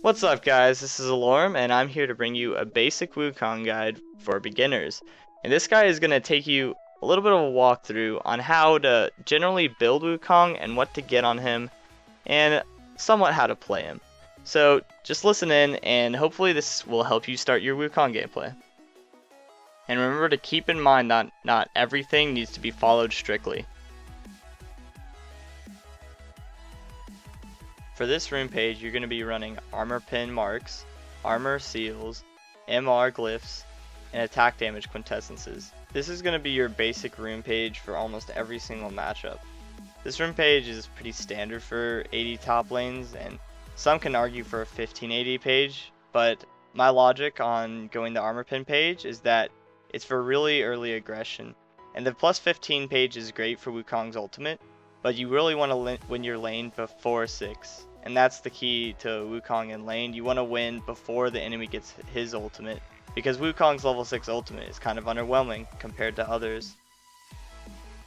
What's up guys, this is Allorim and I'm here to bring you a basic Wukong guide for beginners. And this guide is going to take you a little bit of a walkthrough on how to generally build Wukong and what to get on him and somewhat how to play him. So just listen in and hopefully this will help you start your Wukong gameplay. And remember to keep in mind that not everything needs to be followed strictly. For this rune page, you're going to be running armor pin marks, armor seals, MR glyphs, and attack damage quintessences. This is going to be your basic rune page for almost every single matchup. This rune page is pretty standard for 80 top lanes, and some can argue for a 1580 page, but my logic on going the armor pin page is that it's for really early aggression, and the plus 15 page is great for Wukong's ultimate, but you really want to win your lane before 6. And that's the key to Wukong in lane. You want to win before the enemy gets his ultimate, because Wukong's level 6 ultimate is kind of underwhelming compared to others.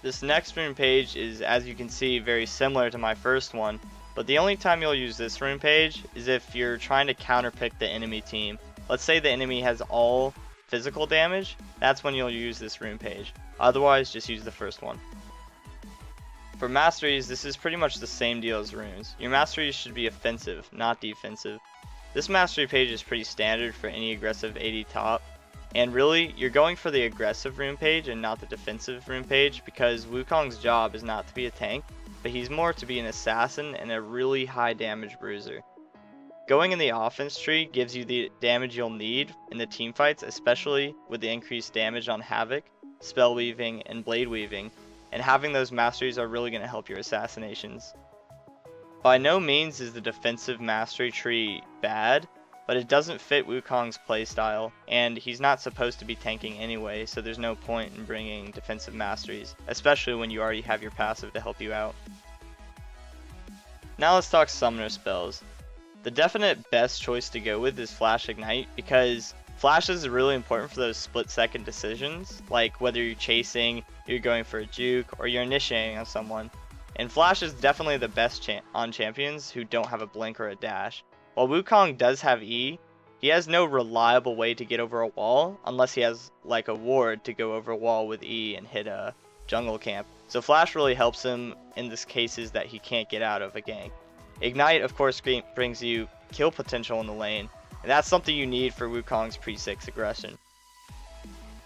This next rune page is, as you can see, very similar to my first one, but the only time you'll use this rune page is if you're trying to counterpick the enemy team. Let's say the enemy has all physical damage, that's when you'll use this rune page. Otherwise, just use the first one. For masteries, this is pretty much the same deal as runes. Your masteries should be offensive, not defensive. This mastery page is pretty standard for any aggressive 80 top. And really, you're going for the aggressive rune page and not the defensive rune page, because Wukong's job is not to be a tank, but he's more to be an assassin and a really high damage bruiser. Going in the offense tree gives you the damage you'll need in the team fights, especially with the increased damage on Havoc, Spell Weaving, and Blade Weaving. And having those masteries are really going to help your assassinations. By no means is the defensive mastery tree bad, but it doesn't fit Wukong's playstyle, and he's not supposed to be tanking anyway, so there's no point in bringing defensive masteries, especially when you already have your passive to help you out. Now let's talk summoner spells. The definite best choice to go with is Flash Ignite, because Flash is really important for those split-second decisions, like whether you're chasing, you're going for a juke, or you're initiating on someone. And Flash is definitely the best on champions who don't have a blink or a dash. While Wukong does have E, he has no reliable way to get over a wall, unless he has like a ward to go over a wall with E and hit a jungle camp. So Flash really helps him in these cases that he can't get out of a gank. Ignite, of course, brings you kill potential in the lane, and that's something you need for Wukong's pre-6 aggression.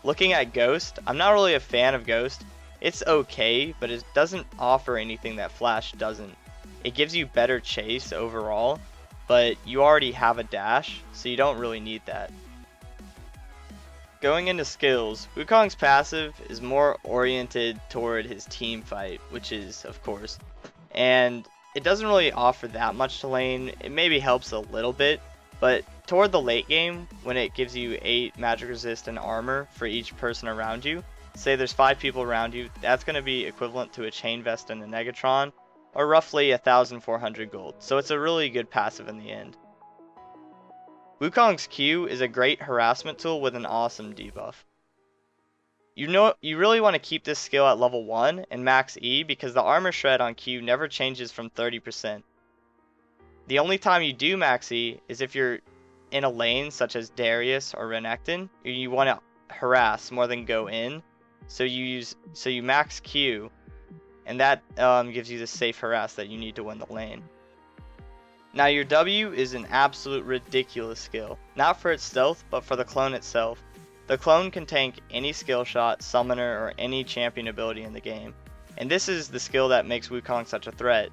Looking at Ghost, I'm not really a fan of Ghost. It's okay, but it doesn't offer anything that Flash doesn't. It gives you better chase overall, but you already have a dash, so you don't really need that. Going into skills, Wukong's passive is more oriented toward his team fight, which is, of course, and it doesn't really offer that much to lane. It maybe helps a little bit, but toward the late game, when it gives you 8 magic resist and armor for each person around you, say there's 5 people around you, that's going to be equivalent to a chain vest and a Negatron, or roughly 1,400 gold, so it's a really good passive in the end. Wukong's Q is a great harassment tool with an awesome debuff. You really want to keep this skill at level 1 and max E, because the armor shred on Q never changes from 30%. The only time you do max E is if you're in a lane such as Darius or Renekton, you want to harass more than go in, so you max Q, and that gives you the safe harass that you need to win the lane. Now your W is an absolute ridiculous skill, not for its stealth, but for the clone itself. The clone can tank any skill shot, summoner, or any champion ability in the game, and this is the skill that makes Wukong such a threat,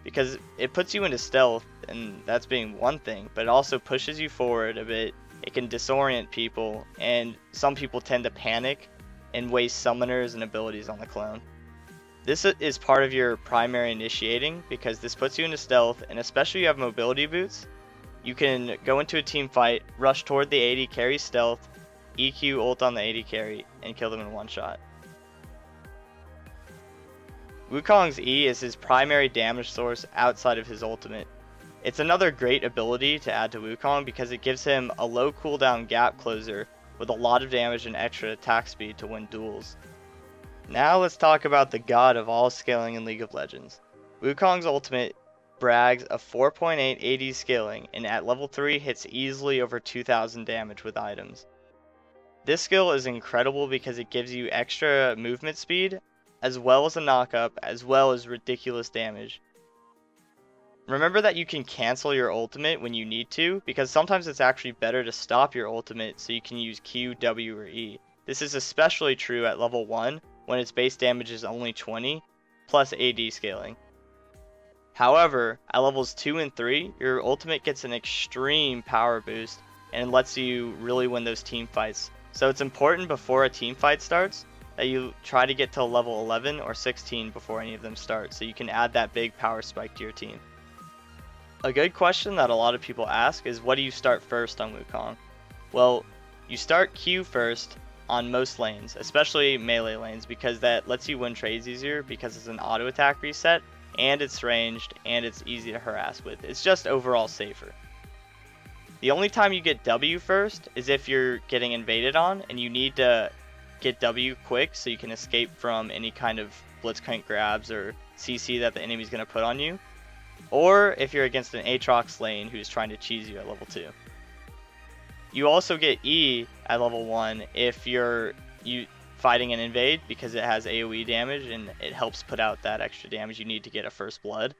because it puts you into stealth, and that's being one thing, but it also pushes you forward a bit. It can disorient people, and some people tend to panic and waste summoners and abilities on the clone. This is part of your primary initiating, because this puts you into stealth, and especially if you have mobility boots, you can go into a team fight, rush toward the 80, carry stealth, EQ ult on the 80 carry, and kill them in one shot. Wukong's E is his primary damage source outside of his ultimate. It's another great ability to add to Wukong because it gives him a low cooldown gap closer with a lot of damage and extra attack speed to win duels. Now let's talk about the god of all scaling in League of Legends. Wukong's ultimate brags of 4.8 AD scaling, and at level 3 hits easily over 2000 damage with items. This skill is incredible because it gives you extra movement speed, as well as a knockup, as well as ridiculous damage. Remember that you can cancel your ultimate when you need to, because sometimes it's actually better to stop your ultimate so you can use Q, W, or E. This is especially true at level 1, when its base damage is only 20, plus AD scaling. However, at levels 2 and 3, your ultimate gets an extreme power boost, and lets you really win those team fights. So it's important before a team fight starts, that you try to get to level 11 or 16 before any of them start, so you can add that big power spike to your team. A good question that a lot of people ask is, what do you start first on Wukong? Well, you start Q first on most lanes, especially melee lanes, because that lets you win trades easier because it's an auto attack reset, and it's ranged, and it's easy to harass with. It's just overall safer. The only time you get W first is if you're getting invaded on and you need to get W quick so you can escape from any kind of blitzcrank grabs or CC that the enemy's going to put on you. Or if you're against an Aatrox lane who's trying to cheese you at level 2. You also get E at level 1 if you're fighting an invade, because it has AoE damage and it helps put out that extra damage you need to get a first blood.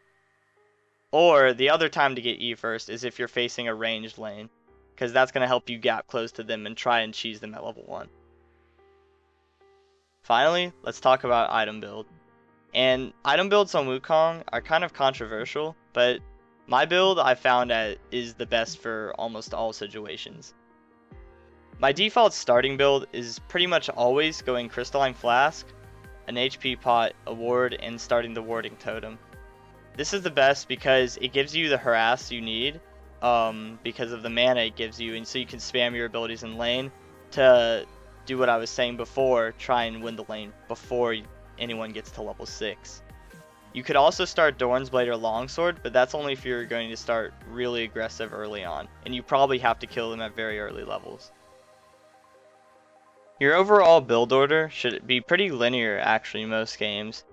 Or the other time to get E first is if you're facing a ranged lane, because that's going to help you gap close to them and try and cheese them at level 1. Finally, let's talk about item build. And item builds on Wukong are kind of controversial, but my build I found is the best for almost all situations. My default starting build is pretty much always going Crystalline Flask, an HP pot, a ward, and starting the warding totem. This is the best because it gives you the harass you need, because of the mana it gives you, and so you can spam your abilities in lane to do what I was saying before, try and win the lane before anyone gets to level 6. You could also start Dorn's Blade or Longsword, but that's only if you're going to start really aggressive early on, and you probably have to kill them at very early levels. Your overall build order should be pretty linear actually in most games.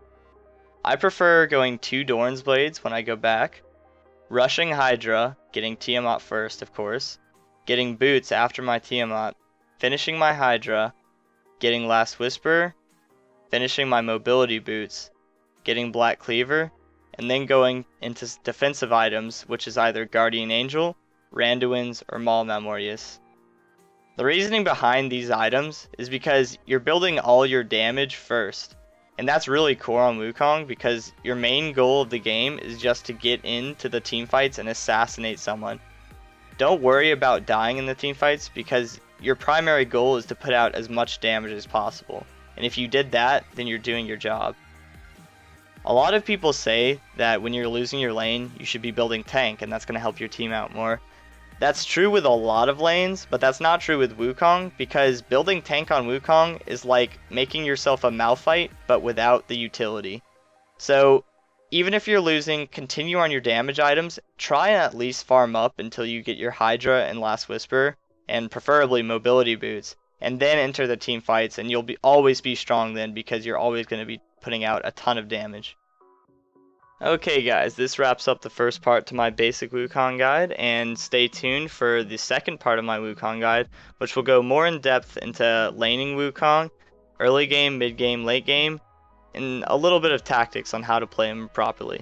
I prefer going 2 Dorn's Blades when I go back, rushing Hydra, getting Tiamat first of course, getting Boots after my Tiamat, finishing my Hydra, getting Last Whisper, finishing my mobility boots, getting Black Cleaver, and then going into defensive items, which is either Guardian Angel, Randuin's, or Maul Malmorius. The reasoning behind these items is because you're building all your damage first, and that's really cool on Wukong because your main goal of the game is just to get into the teamfights and assassinate someone. Don't worry about dying in the teamfights because your primary goal is to put out as much damage as possible. And if you did that, then you're doing your job. A lot of people say that when you're losing your lane, you should be building tank, and that's going to help your team out more. That's true with a lot of lanes, but that's not true with Wukong, because building tank on Wukong is like making yourself a Malphite, but without the utility. So, even if you're losing, continue on your damage items, try and at least farm up until you get your Hydra and Last Whisper, and preferably mobility boots, and then enter the team fights, and you'll always be strong then because you're always going to be putting out a ton of damage. Okay guys, this wraps up the first part to my basic Wukong guide, and stay tuned for the second part of my Wukong guide, which will go more in depth into laning Wukong, early game, mid game, late game, and a little bit of tactics on how to play him properly.